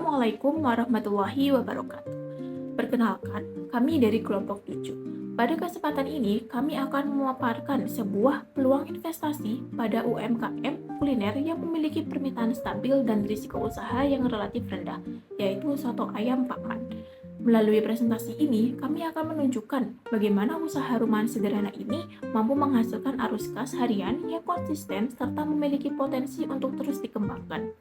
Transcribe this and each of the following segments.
Assalamualaikum warahmatullahi wabarakatuh. Perkenalkan, kami dari kelompok 7. Pada kesempatan ini, kami akan memaparkan sebuah peluang investasi pada UMKM kuliner yang memiliki permintaan stabil dan risiko usaha yang relatif rendah, yaitu soto ayam Pak Man. Melalui presentasi ini, kami akan menunjukkan bagaimana usaha rumahan sederhana ini mampu menghasilkan arus kas harian yang konsisten serta memiliki potensi untuk terus dikembangkan.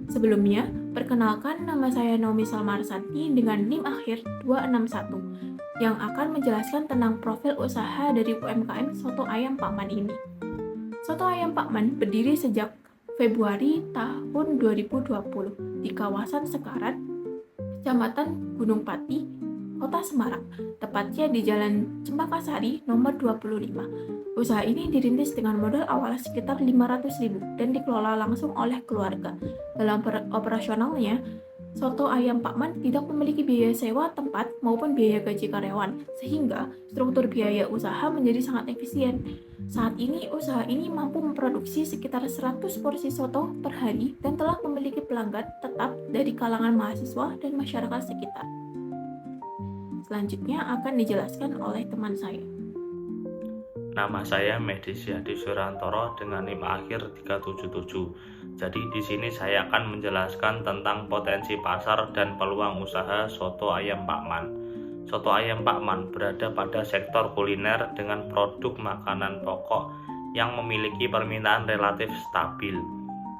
Sebelumnya, perkenalkan nama saya Naomi Salmarsanti dengan NIM akhir 261 yang akan menjelaskan tentang profil usaha dari UMKM Soto Ayam Pak Man ini. Soto Ayam Pak Man berdiri sejak Februari tahun 2020 di kawasan Sekarat, Kecamatan Gunung Pati, Kota Semarang, tepatnya di Jalan Cempakasari nomor 25. Usaha ini dirintis dengan modal awal sekitar 500.000 dan dikelola langsung oleh keluarga. Dalam operasionalnya, Soto Ayam Pak Man tidak memiliki biaya sewa tempat maupun biaya gaji karyawan, sehingga struktur biaya usaha menjadi sangat efisien. Saat ini, usaha ini mampu memproduksi sekitar 100 porsi soto per hari dan telah memiliki pelanggan tetap dari kalangan mahasiswa dan masyarakat sekitar. Selanjutnya akan dijelaskan oleh teman saya. Nama saya Mehdi Syahdi Surantoro dengan NIM akhir 377. Jadi di sini saya akan menjelaskan tentang potensi pasar dan peluang usaha soto ayam Pak Man. Soto ayam Pak Man berada pada sektor kuliner dengan produk makanan pokok yang memiliki permintaan relatif stabil.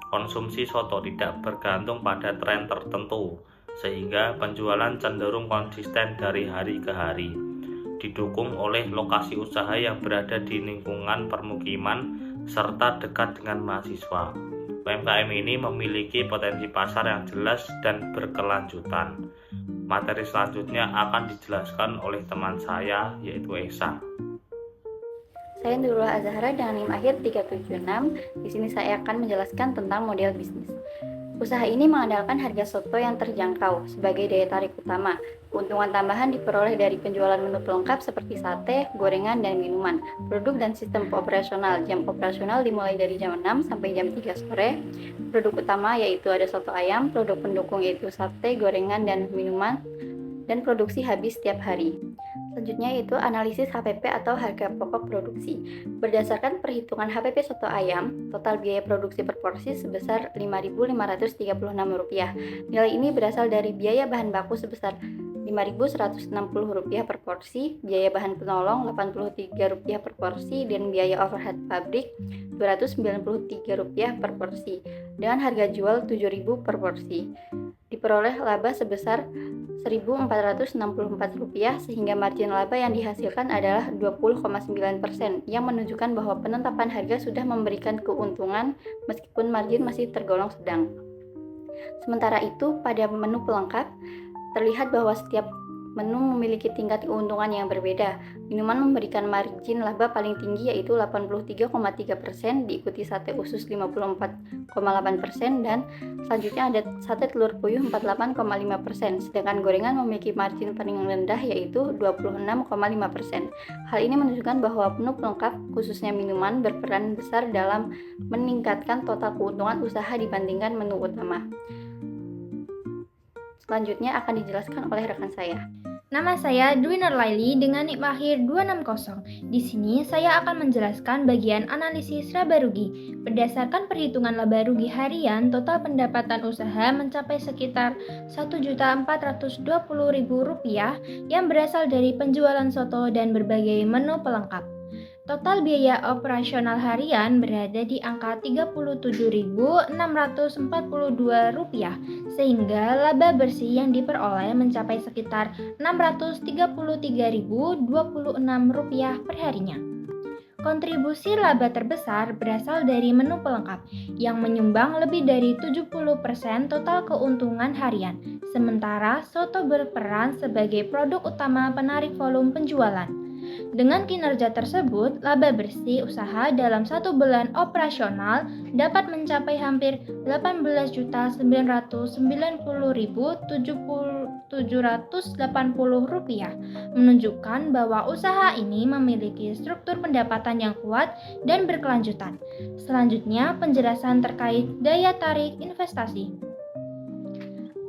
Konsumsi soto tidak bergantung pada tren tertentu, sehingga penjualan cenderung konsisten dari hari ke hari. Didukung oleh lokasi usaha yang berada di lingkungan permukiman serta dekat dengan mahasiswa. UMKM ini memiliki potensi pasar yang jelas dan berkelanjutan. Materi selanjutnya akan dijelaskan oleh teman saya, yaitu Esa. Saya Nurullah Azahra dengan NIM akhir 376. Di sini saya akan menjelaskan tentang model bisnis. Usaha ini mengandalkan harga soto yang terjangkau sebagai daya tarik utama. Keuntungan tambahan diperoleh dari penjualan menu pelengkap seperti sate, gorengan, dan minuman. Produk dan sistem operasional. Jam operasional dimulai dari jam 6 sampai jam 3 sore. Produk utama yaitu ada soto ayam, produk pendukung yaitu sate, gorengan, dan minuman, dan produksi habis setiap hari. Selanjutnya yaitu analisis HPP atau harga pokok produksi. Berdasarkan perhitungan HPP soto ayam, total biaya produksi per porsi sebesar Rp5.536. Nilai ini berasal dari biaya bahan baku sebesar Rp5.160 per porsi, biaya bahan penolong Rp83 per porsi, dan biaya overhead pabrik Rp293 per porsi, dengan harga jual Rp7.000 per porsi. Diperoleh laba sebesar Rp1.464 sehingga margin laba yang dihasilkan adalah 20,9% yang menunjukkan bahwa penetapan harga sudah memberikan keuntungan meskipun margin masih tergolong sedang. Sementara itu, pada menu pelengkap terlihat bahwa setiap menu memiliki tingkat keuntungan yang berbeda. Minuman memberikan margin laba paling tinggi yaitu 83,3%, diikuti sate usus 54,8%, dan selanjutnya ada sate telur puyuh 48,5%, sedangkan gorengan memiliki margin paling rendah yaitu 26,5%. Hal ini menunjukkan bahwa menu pelengkap, khususnya minuman, berperan besar dalam meningkatkan total keuntungan usaha dibandingkan menu utama. Selanjutnya akan dijelaskan oleh rekan saya. Nama saya Dwi Nurlaili dengan NIM akhir 260. Di sini saya akan menjelaskan bagian analisis laba rugi. Berdasarkan perhitungan laba rugi harian, total pendapatan usaha mencapai sekitar Rp1.420.000 yang berasal dari penjualan soto dan berbagai menu pelengkap. Total biaya operasional harian berada di angka Rp37.642, sehingga laba bersih yang diperoleh mencapai sekitar Rp63.026 per harinya. Kontribusi laba terbesar berasal dari menu pelengkap yang menyumbang lebih dari 70% total keuntungan harian, sementara soto berperan sebagai produk utama penarik volume penjualan. Dengan kinerja tersebut, laba bersih usaha dalam satu bulan operasional dapat mencapai hampir Rp18.990.780, menunjukkan bahwa usaha ini memiliki struktur pendapatan yang kuat dan berkelanjutan. Selanjutnya, penjelasan terkait daya tarik investasi.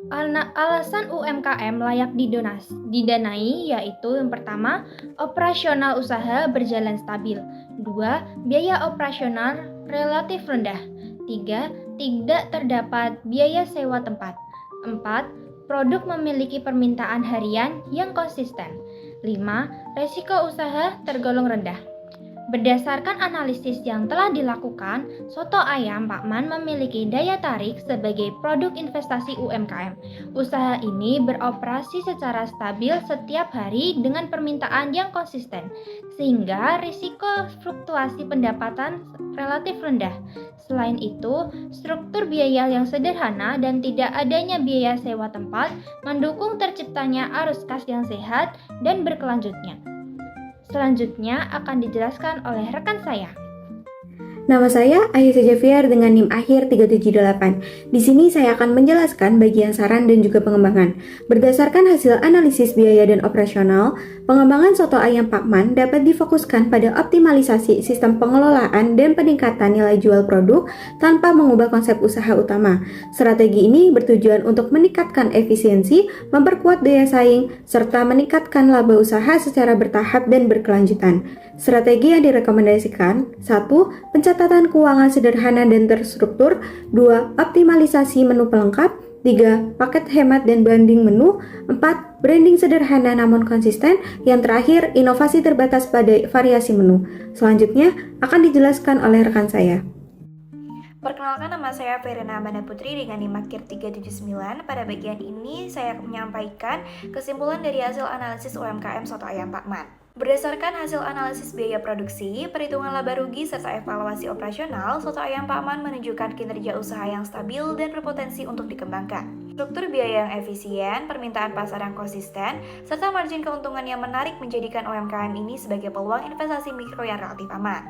Alasan UMKM layak didanai yaitu yang pertama, operasional usaha berjalan stabil. 2. Biaya operasional relatif rendah. 3. Tidak terdapat biaya sewa tempat. 4. Produk memiliki permintaan harian yang konsisten. 5. Resiko usaha tergolong rendah. Berdasarkan analisis yang telah dilakukan, soto ayam Pak Man memiliki daya tarik sebagai produk investasi UMKM. Usaha ini beroperasi secara stabil setiap hari dengan permintaan yang konsisten, sehingga risiko fluktuasi pendapatan relatif rendah. Selain itu, struktur biaya yang sederhana dan tidak adanya biaya sewa tempat mendukung terciptanya arus kas yang sehat dan berkelanjutnya. Selanjutnya akan dijelaskan oleh rekan saya. Nama saya Aisyah Javier dengan NIM akhir 378. Di sini saya akan menjelaskan bagian saran dan juga pengembangan. Berdasarkan hasil analisis biaya dan operasional, pengembangan soto ayam Pak Man dapat difokuskan pada optimalisasi sistem pengelolaan dan peningkatan nilai jual produk tanpa mengubah konsep usaha utama. Strategi ini bertujuan untuk meningkatkan efisiensi, memperkuat daya saing, serta meningkatkan laba usaha secara bertahap dan berkelanjutan. Strategi yang direkomendasikan: 1. Pencatatan keuangan sederhana dan terstruktur. 2. Optimalisasi menu pelengkap. 3. Paket hemat dan banding menu. 4. Branding sederhana namun konsisten. Yang terakhir, inovasi terbatas pada variasi menu. Selanjutnya akan dijelaskan oleh rekan saya. Perkenalkan, nama saya Verena Amanda Putri dengan NIM akhir 379. Pada bagian ini saya akan menyampaikan kesimpulan dari hasil analisis UMKM Soto Ayam Pak Man. Berdasarkan hasil analisis biaya produksi, perhitungan laba rugi, serta evaluasi operasional, Soto Ayam Pak Man menunjukkan kinerja usaha yang stabil dan berpotensi untuk dikembangkan. Struktur biaya yang efisien, permintaan pasar yang konsisten, serta margin keuntungan yang menarik menjadikan UMKM ini sebagai peluang investasi mikro yang relatif aman.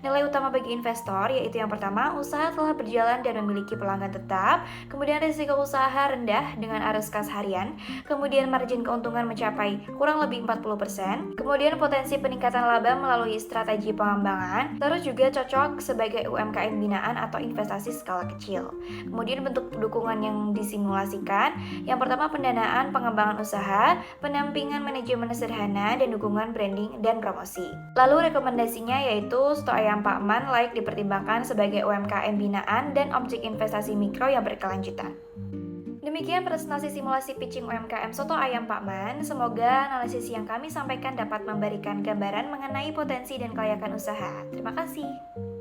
Nilai utama bagi investor yaitu yang pertama, usaha telah berjalan dan memiliki pelanggan tetap, kemudian risiko usaha rendah dengan arus kas harian, kemudian margin keuntungan mencapai kurang lebih 40%, kemudian potensi peningkatan laba melalui strategi pengembangan, terus juga cocok sebagai UMKM binaan atau investasi skala kecil. Kemudian bentuk dukungan yang disimulasikan, yang pertama pendanaan pengembangan usaha, pendampingan manajemen sederhana, dan dukungan branding dan promosi. Lalu rekomendasinya yaitu Soto Ayam Pak Man layak dipertimbangkan sebagai UMKM binaan dan objek investasi mikro yang berkelanjutan. Demikian presentasi simulasi pitching UMKM Soto Ayam Pak Man. Semoga analisis yang kami sampaikan dapat memberikan gambaran mengenai potensi dan kelayakan usaha. Terima kasih.